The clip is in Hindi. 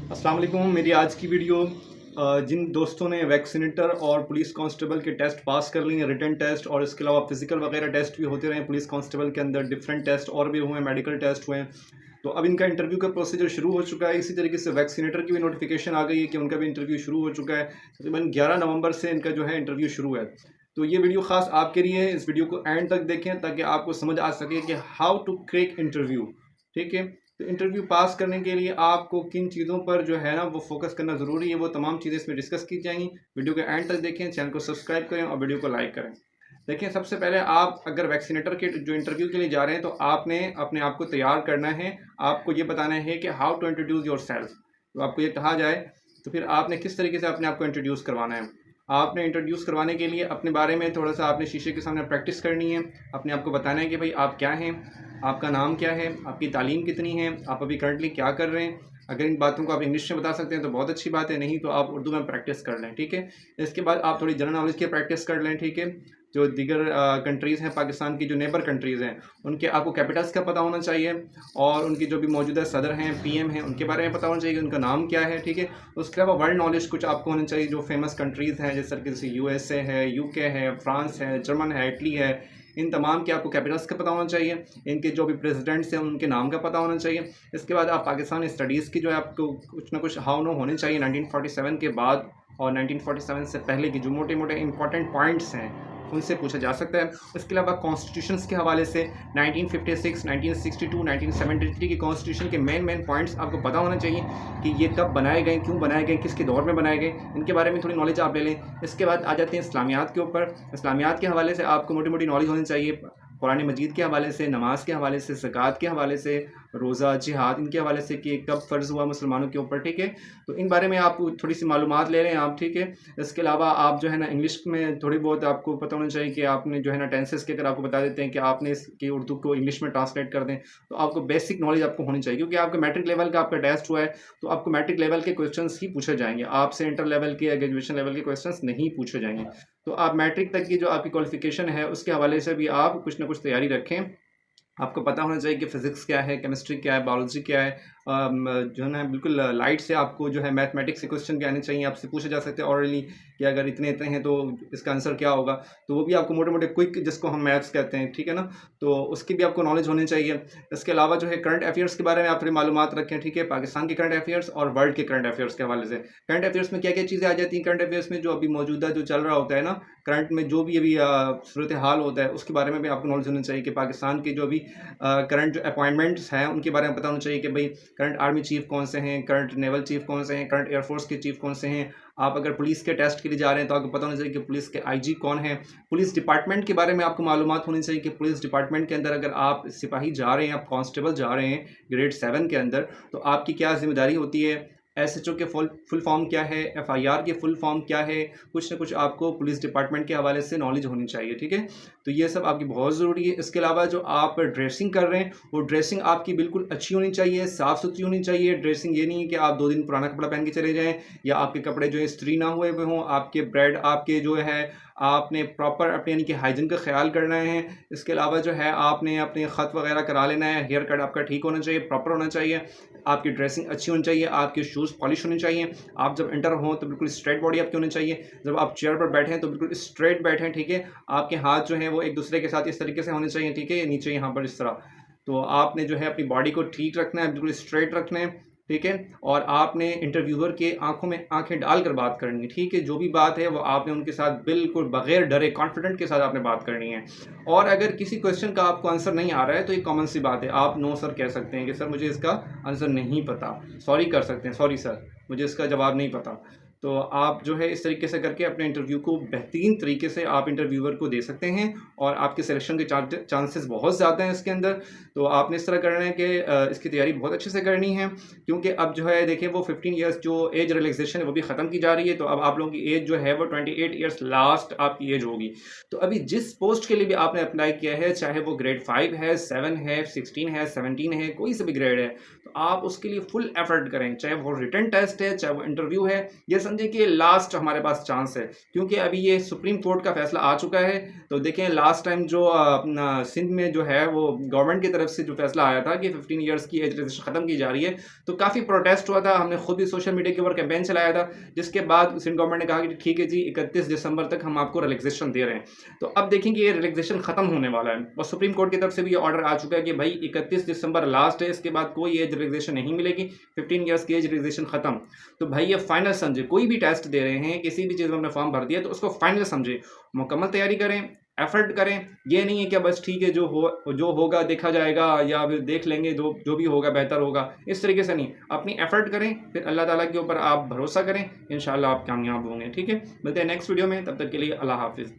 अस्सलाम वालेकुम। मेरी आज की वीडियो जिन दोस्तों ने वैक्सीनेटर और पुलिस कांस्टेबल के टेस्ट पास कर लिए, रिटन टेस्ट और इसके अलावा फिजिकल वगैरह टेस्ट भी होते रहे पुलिस कांस्टेबल के अंदर, डिफरेंट टेस्ट और भी हुए, मेडिकल टेस्ट हुए, तो अब इनका इंटरव्यू का प्रोसीजर शुरू हो चुका है। इसी तरीके से वैक्सीनेटर की भी नोटिफिकेशन आ गई है कि उनका भी इंटरव्यू शुरू हो चुका है। तकरीबन 11 नवंबर से इनका जो है इंटरव्यू शुरू है। तो ये वीडियो ख़ास आपके लिए है। इस वीडियो को एंड तक देखें ताकि आपको समझ आ सके कि हाउ टू क्रैक इंटरव्यू। ठीक है, तो इंटरव्यू पास करने के लिए आपको किन चीज़ों पर जो है ना वो फोकस करना ज़रूरी है, वो तमाम चीज़ें इसमें डिस्कस की जाएंगी। वीडियो के एंड तक देखें, चैनल को सब्सक्राइब करें और वीडियो को लाइक करें। देखिए, सबसे पहले आप अगर वैक्सीनेटर के जो इंटरव्यू के लिए जा रहे हैं तो आपने अपने आप को तैयार करना है। आपको ये बताना है कि how to introduce yourself. तो आपको ये कहा जाए तो फिर आपने किस तरीके से अपने आप को इंट्रोड्यूस करवाना है। आपने इंट्रोड्यूस करवाने के लिए अपने बारे में थोड़ा सा आपने शीशे के सामने प्रैक्टिस करनी है। अपने आप को बताना है कि भाई आप क्या हैं, आपका नाम क्या है, आपकी तालीम कितनी है, आप अभी करंटली क्या कर रहे हैं। अगर इन बातों को आप इंग्लिश में बता सकते हैं तो बहुत अच्छी बात है, नहीं तो आप उर्दू में प्रैक्टिस कर लें। ठीक है, इसके बाद आप थोड़ी जनरल नॉलेज की प्रैक्टिस कर लें। ठीक है, जो दीगर कंट्रीज़ हैं, पाकिस्तान की जो नेबर कंट्रीज़ हैं, उनके आपको कैपिटल्स का पता होना चाहिए और उनकी जो भी मौजूदा सदर हैं, पीएम हैं, उनके बारे में पता होना चाहिए कि उनका नाम क्या है। ठीक है, उसके अलावा वर्ल्ड नॉलेज कुछ आपको होना चाहिए। जो फेमस कंट्रीज़ हैं जिस तरीके से यूएसए है, यूके है, फ्रांस है, जर्मन है, इटली है, इन तमाम के आपको कैपिटल्स का पता होना चाहिए। इनके जो भी प्रेसिडेंट्स हैं उनके नाम का पता होना चाहिए। इसके बाद आप पाकिस्तान स्टडीज़ की जो है आपको कुछ ना कुछ हाउ नो होने चाहिए 1947 के बाद और 1947 से पहले की जो मोटे मोटे इंपॉर्टेंट पॉइंट्स हैं उनसे पूछा जा सकता है। इसके अलावा कॉन्स्टिट्यूशंस के हवाले से 1956, 1962, 1973 की कॉन्स्टिट्यूशन के मेन पॉइंट्स आपको पता होना चाहिए कि ये कब बनाए गए, क्यों बनाए गए, किसके दौर में बनाए गए, इनके बारे में थोड़ी नॉलेज आप ले लें। इसके बाद आ जाते हैं इस्लामियात के ऊपर। इस्लामियात के हवाले से आपको मोटी मोटी नॉलेज होनी चाहिए। कुरान मजीद के हवाले से, नमाज के हवाले से, ज़कात के हवाले से, रोज़ा, जिहाद, इनके हवाले से कि कब फ़र्ज़ हुआ मुसलमानों के ऊपर। ठीक है, तो इन बारे में आप थोड़ी सी मालूमात ले रहे हैं आप। ठीक है, इसके अलावा आप जो है ना इंग्लिश में थोड़ी बहुत आपको पता होना चाहिए कि आपने जो है ना टेंसेस के अगर आपको बता देते हैं कि आपने इसकी उर्दू को इंग्लिश में ट्रांसलेट कर दें तो आपको बेसिक नॉलेज आपको होनी चाहिए। क्योंकि आपका मैट्रिक लेवल का आपका टेस्ट हुआ है तो आपको मैट्रिक लेवल के क्वेश्चन ही पूछे जाएंगे, आपसे इंटर लेवल के या ग्रेजुएशन लेवल के क्वेश्चन नहीं पूछे जाएंगे। तो आप मैट्रिक तक की जो आपकी क्वालिफिकेशन है उसके हवाले से भी आप कुछ ना कुछ तैयारी रखें। आपको पता होना चाहिए कि फ़िज़िक्स क्या है, केमिस्ट्री क्या है, बायोलॉजी क्या है। जो है ना बिल्कुल लाइट से आपको जो है मैथमेटिक्स के क्वेश्चन भी आने चाहिए। आपसे पूछे जा सकते हैं ऑरली कि अगर इतने इतने हैं तो इसका आंसर क्या होगा। तो वो भी आपको मोटे मोटे क्विक जिसको हम मैथ्स कहते हैं, ठीक है ना, तो उसकी भी आपको नॉलेज होनी चाहिए। इसके अलावा जो है करंट अफेयर्स के बारे में आप थोड़ी मालूमात रखें। ठीक है, पाकिस्तान के करंट अफेयर्स और वर्ल्ड के करंट अफेयर्स के हवाले से। करंट अफेयर्स में क्या क्या चीज़ें आ जाती हैं, करंट अफेयर्स में जो अभी मौजूदा जो चल रहा होता है ना, करंट में जो भी अभी सूरत हाल होता है उसके बारे में भी आपको नॉलेज होनी चाहिए कि पाकिस्तान की जो भी करंट जो अपॉइंटमेंट्स हैं उनके बारे में पता होना चाहिए कि भाई करंट आर्मी चीफ कौन से हैं, करंट नेवल चीफ कौन से हैं, करंट एयरफोर्स के चीफ कौन से हैं। आप अगर पुलिस के टेस्ट के लिए जा रहे हैं तो आपको पता होना चाहिए कि पुलिस के आईजी कौन है। पुलिस डिपार्टमेंट के बारे में आपको मालूमात होनी चाहिए कि पुलिस डिपार्टमेंट के अंदर अगर आप सिपाही जा रहे हैं, आप कांस्टेबल जा रहे हैं ग्रेड 7 के अंदर, तो आपकी क्या जिम्मेदारी होती है, एसएचओ के फुल फॉर्म क्या है, एफआईआर के फुल फॉर्म क्या है। कुछ ना कुछ आपको पुलिस डिपार्टमेंट के हवाले से नॉलेज होनी चाहिए। ठीक है, तो ये सब आपकी बहुत ज़रूरी है। इसके अलावा जो आप ड्रेसिंग कर रहे हैं वो ड्रेसिंग आपकी बिल्कुल अच्छी होनी चाहिए, साफ़ सुथरी होनी चाहिए। ड्रेसिंग ये नहीं है कि आप 2 दिन पुराना कपड़ा पहन के चले जाएँ या आपके कपड़े जो है इस्त्री ना हुए हुए हों, आपके ब्रेड आपके जो है आपने प्रॉपर अपने यानी कि हाइजीन का ख्याल करना है। इसके अलावा जो है आपने अपने ख़त वगैरह करा लेना है, हेयर कट आपका ठीक होना चाहिए, प्रॉपर होना चाहिए, आपकी ड्रेसिंग अच्छी होनी चाहिए, आपके शूज़ पॉलिश होने चाहिए। आप जब एंटर हों तो बिल्कुल स्ट्रेट बॉडी आपकी होनी चाहिए। जब आप चेयर पर बैठें तो बिल्कुल स्ट्रेट बैठें। ठीक है, आपके हाथ जो हैं वो एक दूसरे के साथ इस तरीके से होने चाहिए। ठीक है, नीचे यहाँ पर इस तरह। तो आपने जो है अपनी बॉडी को ठीक रखना है, बिल्कुल स्ट्रेट रखना है। ठीक है, और आपने इंटरव्यूअर के आंखों में आंखें डालकर बात करनी है। ठीक है, जो भी बात है वो आपने उनके साथ बिल्कुल बगैर डरे कॉन्फिडेंट के साथ आपने बात करनी है। और अगर किसी क्वेश्चन का आपको आंसर नहीं आ रहा है तो ये कॉमन सी बात है, आप नो सर कह सकते हैं कि सर मुझे इसका आंसर नहीं पता। सॉरी कर सकते हैं, सॉरी सर मुझे इसका जवाब नहीं पता। तो आप जो है इस तरीके से करके अपने इंटरव्यू को बेहतरीन तरीके से आप इंटरव्यूअर को दे सकते हैं और आपके सिलेक्शन के चांसेस बहुत ज़्यादा हैं इसके अंदर। तो आपने इस तरह करना है कि इसकी तैयारी बहुत अच्छे से करनी है। क्योंकि अब जो है देखिए वो 15 ईयर्स जो एज रिलैक्सेशन है वो भी ख़त्म की जा रही है। तो अब आप लोगों की एज जो है वो 28 ईयर्स लास्ट आपकी एज होगी। तो अभी जिस पोस्ट के लिए भी आपने अप्लाई किया है, चाहे वो ग्रेड 5 है, 7 है, 16 है, 17 है, कोई सा भी ग्रेड है, तो आप उसके लिए फुल एफर्ट करें। चाहे वो रिटन टेस्ट है, चाहे वो इंटरव्यू है, ये सब समझे कि लास्ट हमारे पास चांस है, क्योंकि अभी ये सुप्रीम कोर्ट का फैसला आ चुका है। तो देखें लास्ट टाइम जो अपना सिंध में जो है वो गवर्नमेंट की तरफ से जो फैसला आया था कि 15 ईयर्स की एज रिलैक्सेशन ख़त्म की जा रही है, तो काफ़ी प्रोटेस्ट हुआ था। हमने खुद भी सोशल मीडिया के ऊपर कैंपेन चलाया था, जिसके बाद सिंध गवर्नमेंट ने कहा कि ठीक है जी 31 दिसंबर तक हम आपको रिलैक्सेशन दे रहे हैं। तो अब देखेंगे ये रिलैक्सेशन ख़त्म होने वाला है और सुप्रीम कोर्ट की तरफ से भी ये ऑर्डर आ चुका है कि भाई 31 दिसंबर लास्ट है, इसके बाद कोई एज रिलैक्सेशन नहीं मिलेगी, 15 ईयर्स की एज रिलैक्सेशन ख़त्म। तो भाई ये फाइनल समझे, कोई भी टेस्ट दे रहे हैं, किसी भी चीज़ में हमने फॉर्म भर दिया तो उसको फाइनल समझे, मुकम्मल तैयारी करें, एफर्ट करें। ये नहीं है कि बस ठीक है जो होगा देखा जाएगा या फिर देख लेंगे, जो भी होगा बेहतर होगा, इस तरीके से नहीं। अपनी एफर्ट करें, फिर अल्लाह ताला के ऊपर आप भरोसा करें, इंशाल्लाह आप कामयाब होंगे। ठीक है, मिलते हैं नेक्स्ट वीडियो में, तब तक के लिए अल्लाह हाफिज़।